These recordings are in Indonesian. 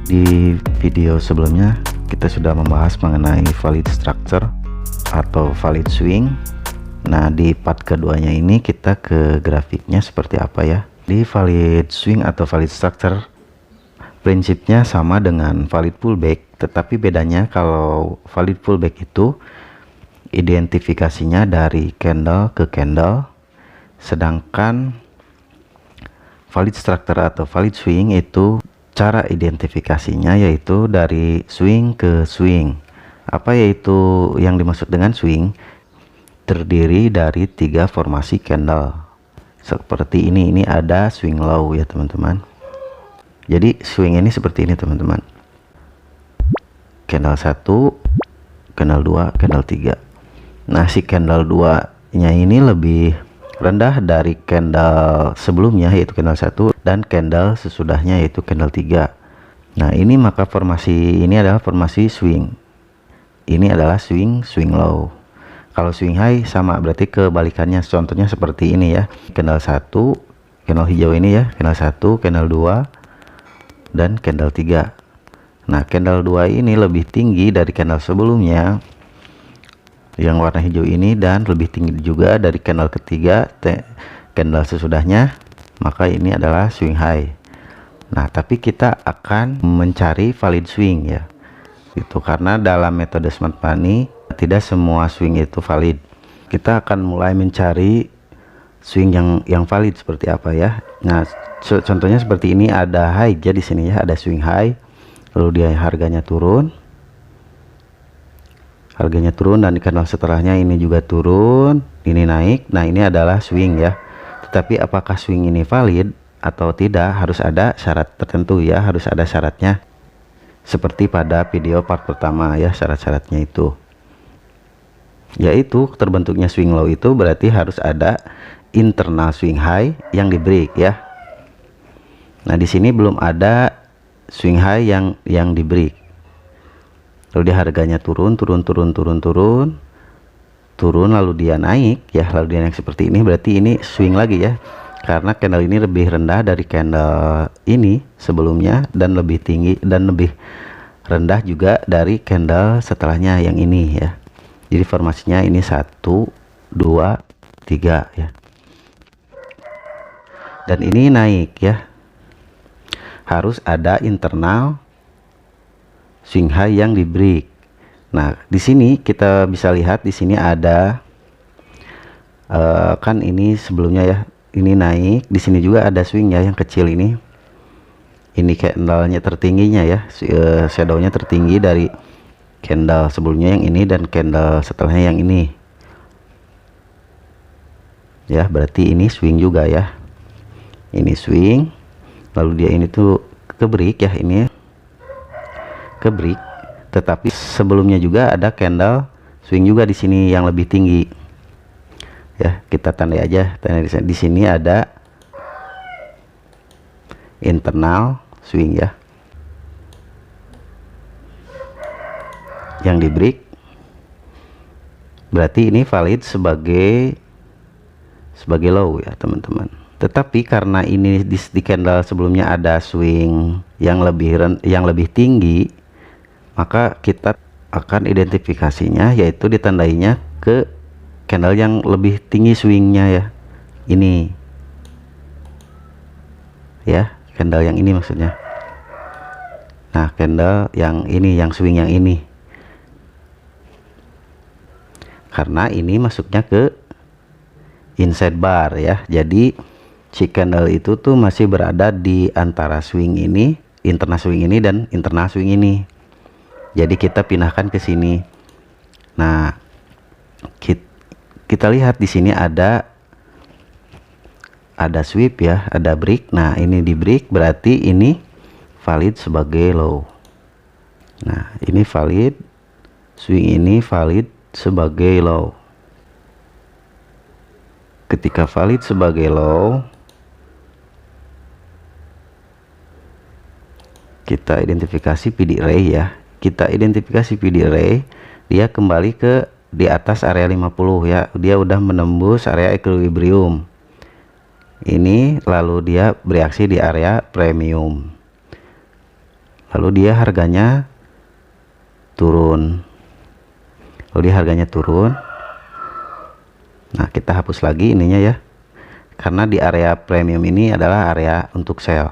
Di video sebelumnya kita sudah membahas mengenai valid structure atau valid swing. Nah, di part keduanya ini kita ke grafiknya seperti apa ya. Di valid swing atau valid structure prinsipnya sama dengan valid pullback, tetapi bedanya kalau valid pullback itu identifikasinya dari candle ke candle, sedangkan valid structure atau valid swing itu cara identifikasinya yaitu dari swing ke swing. Apa yaitu yang dimaksud dengan swing? Terdiri dari 3 formasi candle seperti ini. Ini ada swing low ya teman-teman. Jadi swing ini seperti ini teman-teman. Candle 1, candle 2, candle 3. Nah, si candle 2 nya ini lebih rendah dari candle sebelumnya yaitu candle 1 dan candle sesudahnya yaitu candle 3. Nah, ini maka formasi ini adalah formasi swing. Ini adalah swing low. Kalau swing high sama berarti kebalikannya. Contohnya seperti ini ya. Candle 1, candle hijau ini ya, candle 1, candle 2 dan candle 3. Nah, candle 2 ini lebih tinggi dari candle sebelumnya yang warna hijau ini dan lebih tinggi juga dari candle ketiga, candle sesudahnya, maka ini adalah swing high. Nah, tapi kita akan mencari valid swing ya, itu karena dalam metode smart money tidak semua swing itu valid. Kita akan mulai mencari swing yang valid seperti apa ya. Nah, contohnya seperti ini, ada high ya di sini ya, ada swing high, lalu dia harganya turun, dan di candle setelahnya ini juga turun, ini naik. Nah, ini adalah swing ya. Tetapi apakah swing ini valid atau tidak, harus ada syarat tertentu ya, harus ada syaratnya seperti pada video part pertama ya. Syarat-syaratnya itu yaitu terbentuknya swing low itu berarti harus ada internal swing high yang di break ya. Nah, di sini belum ada swing high yang di break. Lalu dia harganya turun, lalu dia naik ya, lalu dia naik seperti ini, berarti ini swing lagi ya, karena candle ini lebih rendah dari candle ini sebelumnya dan lebih tinggi dan lebih rendah juga dari candle setelahnya yang ini ya. Jadi formasinya ini 1, 2, 3 ya, dan ini naik ya, harus ada internal swing high yang di break. Nah, di sini kita bisa lihat di sini ada kan ini sebelumnya ya, ini naik, di sini juga ada swing ya yang kecil ini. Ini candlenya tertingginya ya, shadownya tertinggi dari candle sebelumnya yang ini dan candle setelahnya yang ini. Ya, berarti ini swing juga ya. Ini swing, lalu dia ini tuh ke break ya, ini ke break, tetapi sebelumnya juga ada candle swing juga di sini yang lebih tinggi ya. Kita tandai aja, di sini ada internal swing ya yang di break, berarti ini valid sebagai low ya teman-teman. Tetapi karena ini di candle sebelumnya ada swing yang lebih tinggi, maka kita akan identifikasinya yaitu ditandainya ke candle yang lebih tinggi swingnya ya, ini ya, candle yang ini maksudnya. Nah, candle yang ini, yang swing yang ini, karena ini masuknya ke inside bar ya. Jadi si candle itu tuh masih berada di antara swing ini, internal swing ini dan internal swing ini. Jadi kita pindahkan ke sini. Nah, kita lihat di sini ada sweep ya, ada break. Nah, ini di break berarti ini valid sebagai low. Nah, ini valid, swing ini valid sebagai low. Ketika valid sebagai low, kita identifikasi PD array ya. Kita identifikasi PD array, dia kembali ke di atas area 50 ya, dia udah menembus area equilibrium ini, lalu dia bereaksi di area premium. lalu dia harganya turun, nah kita hapus lagi ininya ya, karena di area premium ini adalah area untuk sell,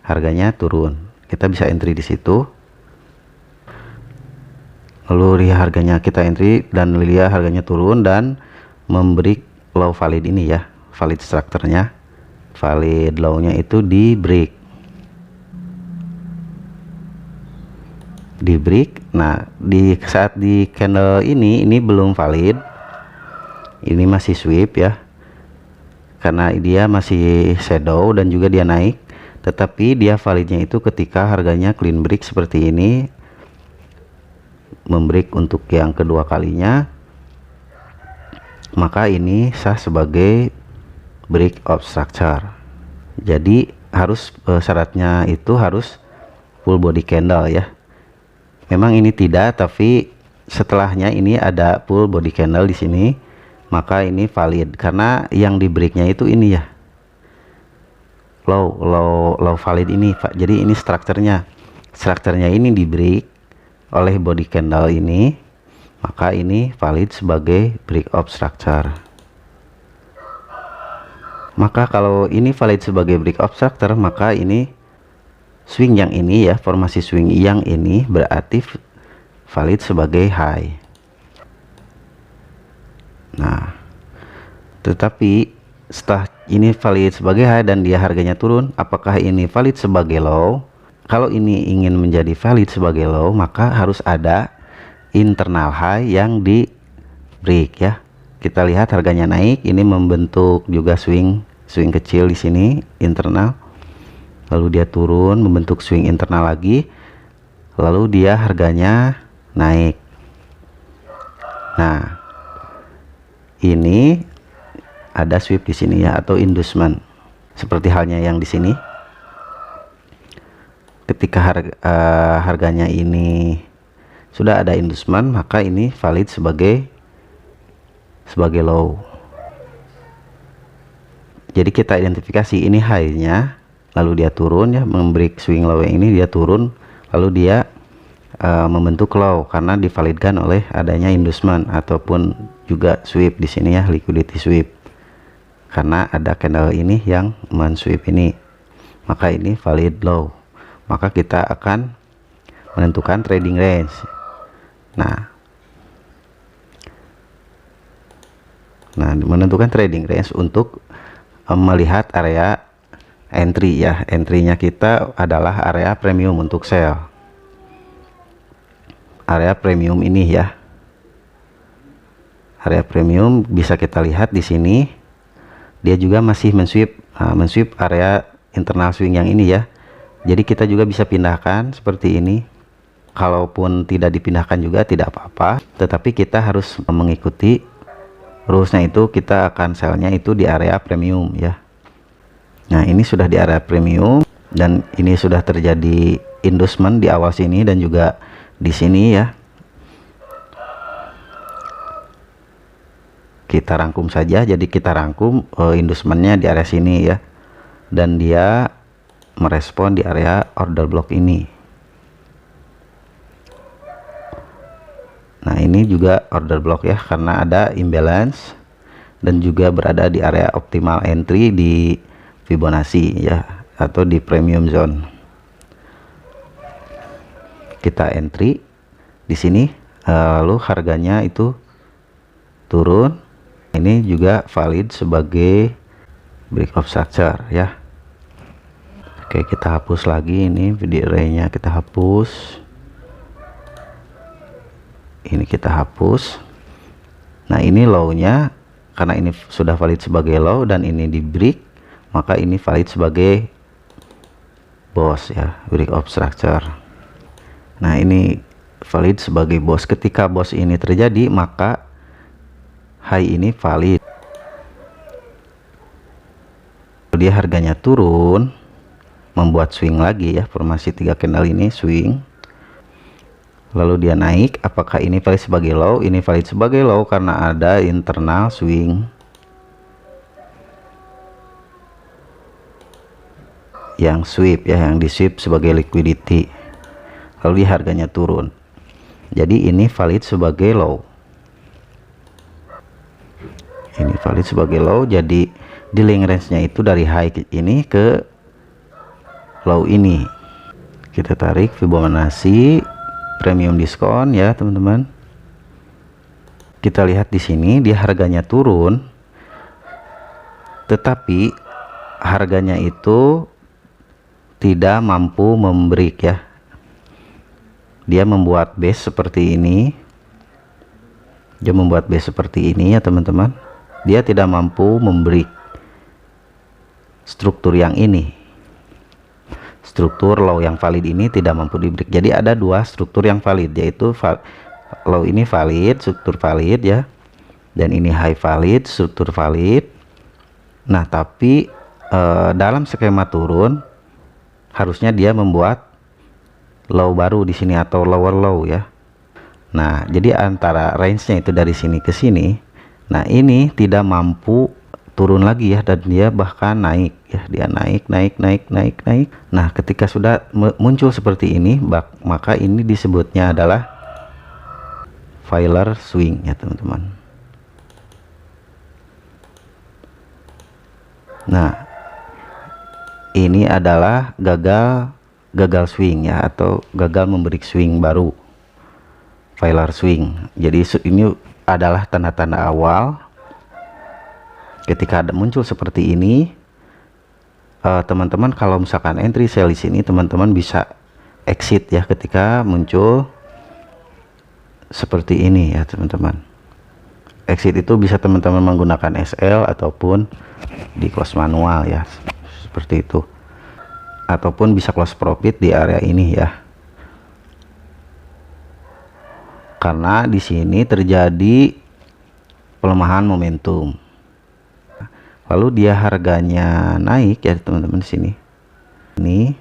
harganya turun, kita bisa entry di situ. Lalu lihat harganya kita entry dan lihat harganya turun dan memberi low valid ini ya, valid strukturnya, valid low-nya itu di break. Nah di saat di candle ini belum valid, ini masih sweep ya, karena dia masih shadow dan juga dia naik, tetapi dia validnya itu ketika harganya clean break seperti ini, membreak untuk yang kedua kalinya, maka ini sah sebagai break of structure. Jadi harus syaratnya itu harus full body candle ya. Memang ini tidak, tapi setelahnya ini ada full body candle di sini, maka ini valid karena yang di breaknya itu ini ya, low valid ini. Jadi ini strukturnya ini di break oleh body candle ini, maka ini valid sebagai break of structure. Maka kalau ini valid sebagai break of structure, maka ini swing yang ini ya, formasi swing yang ini berarti valid sebagai high. Nah tetapi setelah ini valid sebagai high dan dia harganya turun, apakah ini valid sebagai low? Kalau ini ingin menjadi valid sebagai low, maka harus ada internal high yang di break ya. Kita lihat harganya naik, ini membentuk juga swing kecil di sini internal, lalu dia turun membentuk swing internal lagi, lalu dia harganya naik. Nah ini ada sweep di sini ya, atau inducement seperti halnya yang di sini. Ketika harganya ini sudah ada inducement, maka ini valid sebagai low. Jadi kita identifikasi ini high-nya, lalu dia turun ya, memberi swing low yang ini dia turun, lalu dia membentuk low karena divalidkan oleh adanya inducement ataupun juga sweep di sini ya, liquidity sweep, karena ada candle ini yang men-sweep ini, maka ini valid low. Maka kita akan menentukan trading range. Nah menentukan trading range untuk melihat area entry ya. Entry-nya kita adalah area premium untuk sell, area premium ini ya. Area premium bisa kita lihat di sini, dia juga masih men-sweep area internal swing yang ini ya. Jadi kita juga bisa pindahkan seperti ini. Kalaupun tidak dipindahkan juga tidak apa-apa, tetapi kita harus mengikuti rulesnya, itu kita akan sellnya itu di area premium ya. Nah ini sudah di area premium dan ini sudah terjadi inducement di awal sini dan juga di sini ya. Kita rangkum saja, jadi kita rangkum inducementnya di area sini ya, dan dia merespon di area order block ini. Nah ini juga order block ya, karena ada imbalance dan juga berada di area optimal entry di Fibonacci ya, atau di premium zone. Kita entry di sini, lalu harganya itu turun, ini juga valid sebagai break of structure ya. Oke, kita hapus lagi ini video array-nya, kita hapus. Ini kita hapus. Nah ini low-nya, karena ini sudah valid sebagai low dan ini di break, maka ini valid sebagai boss ya, break of structure. Nah ini valid sebagai boss. Ketika boss ini terjadi, maka high ini valid. Dia harganya turun, membuat swing lagi ya, formasi 3 candle ini swing, lalu dia naik. Apakah ini valid sebagai low? Ini valid sebagai low karena ada internal swing yang sweep ya, yang di sweep sebagai liquidity, lalu dia harganya turun. Jadi ini valid sebagai low, ini valid sebagai low. Jadi dealing range nya itu dari high ini ke low ini. Kita tarik Fibonacci premium diskon ya teman-teman. Kita lihat di sini dia harganya turun, tetapi harganya itu tidak mampu membreak ya. Dia membuat base seperti ini, dia membuat base seperti ini ya teman-teman. Dia tidak mampu membreak struktur yang ini, struktur low yang valid ini tidak mampu di break. Jadi ada dua struktur yang valid, yaitu low ini valid, struktur valid ya, dan ini high valid, struktur valid. Nah tapi dalam skema turun harusnya dia membuat low baru di sini atau lower low ya. Nah jadi antara range nya itu dari sini ke sini, nah ini tidak mampu turun lagi ya, dan dia bahkan naik ya, dia naik. Nah ketika sudah muncul seperti ini, maka ini disebutnya adalah failure swing ya teman-teman. Nah ini adalah gagal swing ya, atau gagal memberi swing baru, failure swing. Jadi ini adalah tanda-tanda awal ketika ada muncul seperti ini. Teman-teman kalau misalkan entry sell di sini, teman-teman bisa exit ya ketika muncul seperti ini ya teman-teman. Exit itu bisa teman-teman menggunakan SL ataupun di close manual ya, seperti itu, ataupun bisa close profit di area ini ya, karena di sini terjadi pelemahan momentum. Lalu dia harganya naik ya teman-teman. Sini ini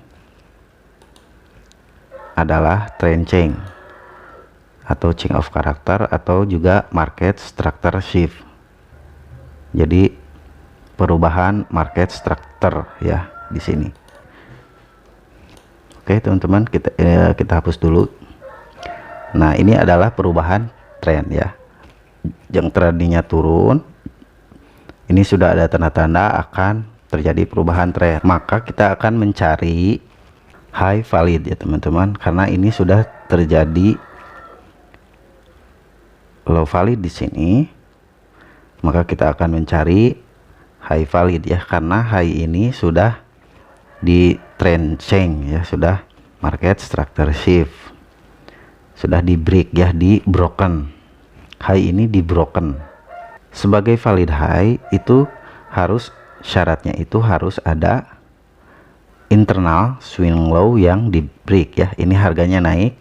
adalah trend change atau change of character, atau juga market structure shift. Jadi perubahan market structure ya di sini. Oke teman-teman, kita hapus dulu. Nah ini adalah perubahan tren ya, yang tadinya turun, ini sudah ada tanda-tanda akan terjadi perubahan tren. Maka kita akan mencari high valid ya teman-teman, karena ini sudah terjadi low valid di sini. Maka kita akan mencari high valid ya, karena high ini sudah di trend change ya, sudah market structure shift, sudah di break ya, di broken. High ini di broken. Sebagai valid high itu harus, syaratnya itu harus ada internal swing low yang di break ya. Ini harganya naik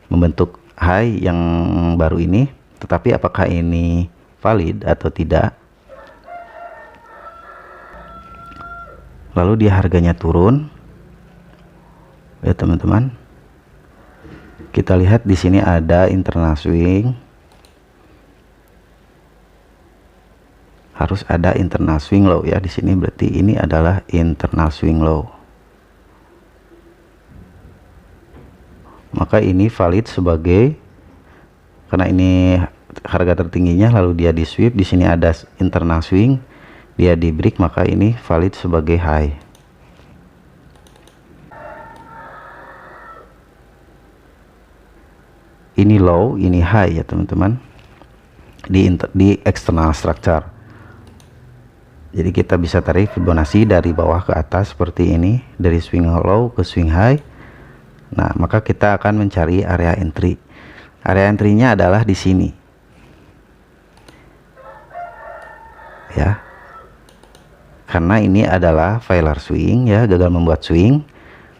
membentuk high yang baru ini, tetapi apakah ini valid atau tidak? Lalu dia harganya turun ya teman-teman. Kita lihat di sini ada internal swing, harus ada internal swing low ya di sini. Berarti ini adalah internal swing low, maka ini valid sebagai, karena ini harga tertingginya, lalu dia di sweep, di sini ada internal swing, dia di break, maka ini valid sebagai high. Ini low, ini high ya teman-teman, di external structure. Jadi kita bisa tarik Fibonacci dari bawah ke atas seperti ini, dari swing low ke swing high. Nah maka kita akan mencari area entry. Area entry-nya adalah di sini ya, karena ini adalah failure swing ya, gagal membuat swing.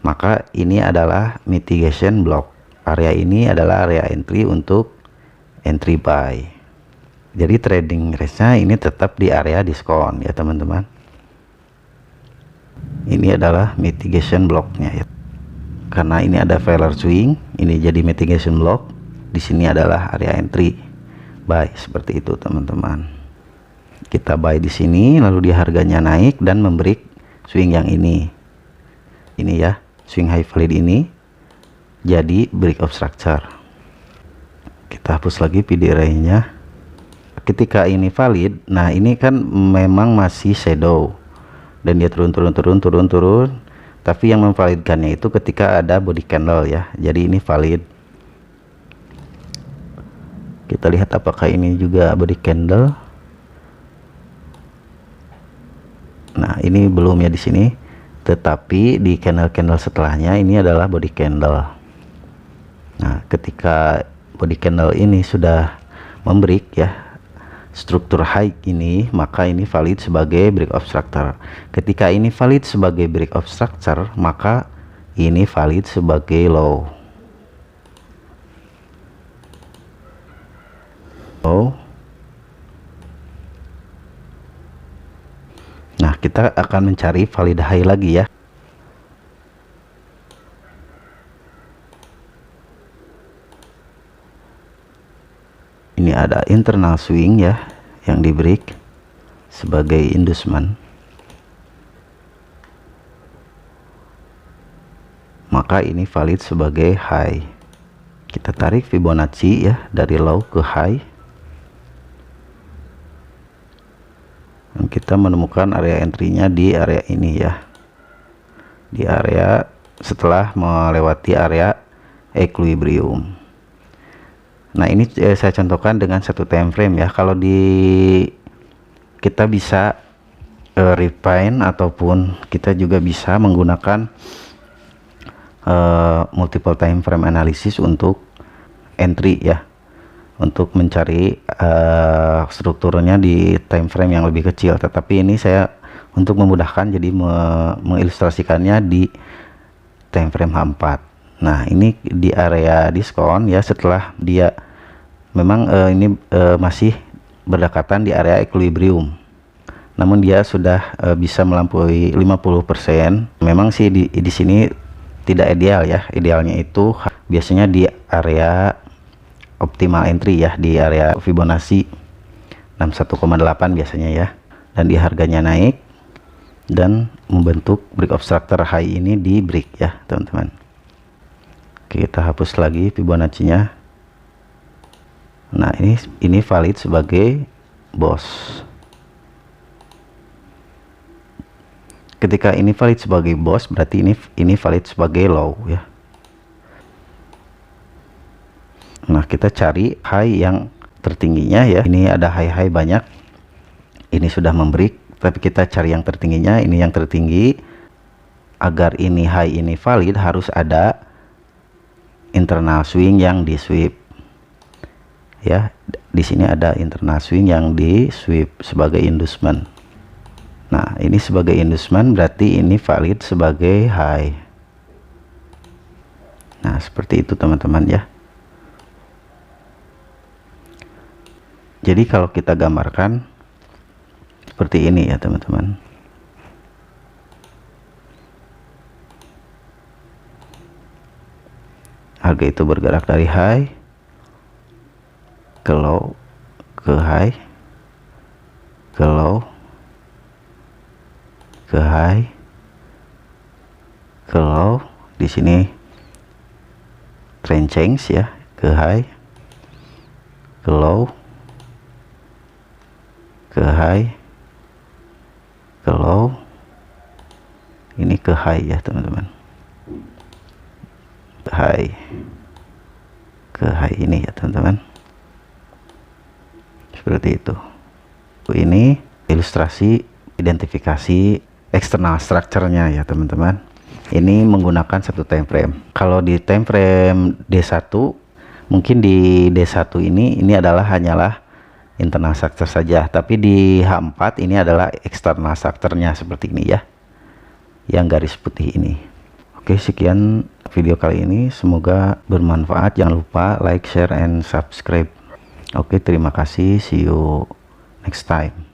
Maka ini adalah mitigation block. Area ini adalah area entry untuk entry buy. Jadi trading range-nya ini tetap di area diskon ya teman-teman. Ini adalah mitigation blocknya ya, karena ini ada failure swing, ini jadi mitigation block. Di sini adalah area entry buy, seperti itu teman-teman. Kita buy di sini, lalu dia harganya naik dan memberi swing yang ini. ini ya, swing high valid ini jadi break of structure. Kita hapus lagi PD array-nya. Ketika ini valid, nah ini kan memang masih shadow dan dia turun, tapi yang memvalidkannya itu ketika ada body candle ya. Jadi ini valid. Kita lihat apakah ini juga body candle. Nah ini belum ya di sini, tetapi di candle-candle setelahnya ini adalah body candle. Nah ketika body candle ini sudah membreak ya struktur high ini, maka ini valid sebagai break of structure. Ketika ini valid sebagai break of structure, maka ini valid sebagai low. Nah kita akan mencari valid high lagi ya. Ini ada internal swing ya yang di break sebagai inducement, maka ini valid sebagai high. Kita tarik Fibonacci ya dari low ke high, dan kita menemukan area entry-nya di area ini ya, di area setelah melewati area equilibrium. Nah ini saya contohkan dengan satu time frame ya. Kalau kita bisa refine ataupun kita juga bisa menggunakan multiple time frame analysis untuk entry ya, untuk mencari strukturnya di time frame yang lebih kecil. Tetapi ini saya untuk memudahkan jadi mengilustrasikannya di time frame H4. Nah ini di area diskon ya, setelah dia memang ini masih berdekatan di area equilibrium, namun dia sudah bisa melampaui 50%. Memang sih di sini tidak ideal ya, idealnya itu biasanya di area optimal entry ya, di area Fibonacci 61,8 biasanya ya, dan di harganya naik dan membentuk break of structure high ini di break ya teman-teman. Kita hapus lagi Fibonacci-nya. Nah ini valid sebagai boss. Ketika ini valid sebagai boss, berarti ini valid sebagai low ya. Nah kita cari high yang tertingginya ya. Ini ada high banyak, ini sudah membreak, tapi kita cari yang tertingginya. Ini yang tertinggi. Agar ini high ini valid harus ada internal swing yang di sweep ya. Di sini ada internal swing yang di sweep sebagai inducement. Nah ini sebagai inducement berarti ini valid sebagai high. Nah seperti itu teman-teman ya. Jadi kalau kita gambarkan seperti ini ya teman-teman. Harga itu bergerak dari high ke low, ke high, ke low, ke high, ke low. Di sini trend change ya, ke high, ke low, ke high, ke low. Ini ke high ya teman-teman, high ke high ini ya teman-teman, seperti itu. Ini ilustrasi identifikasi eksternal structure-nya ya teman-teman. Ini menggunakan satu time frame. Kalau di time frame D1, mungkin di D1 ini adalah hanyalah internal structure saja, tapi di H4 ini adalah eksternal structure-nya seperti ini ya, yang garis putih ini. Oke, sekian video kali ini, semoga bermanfaat. Jangan lupa like, share, and subscribe. Oke, terima kasih, see you next time.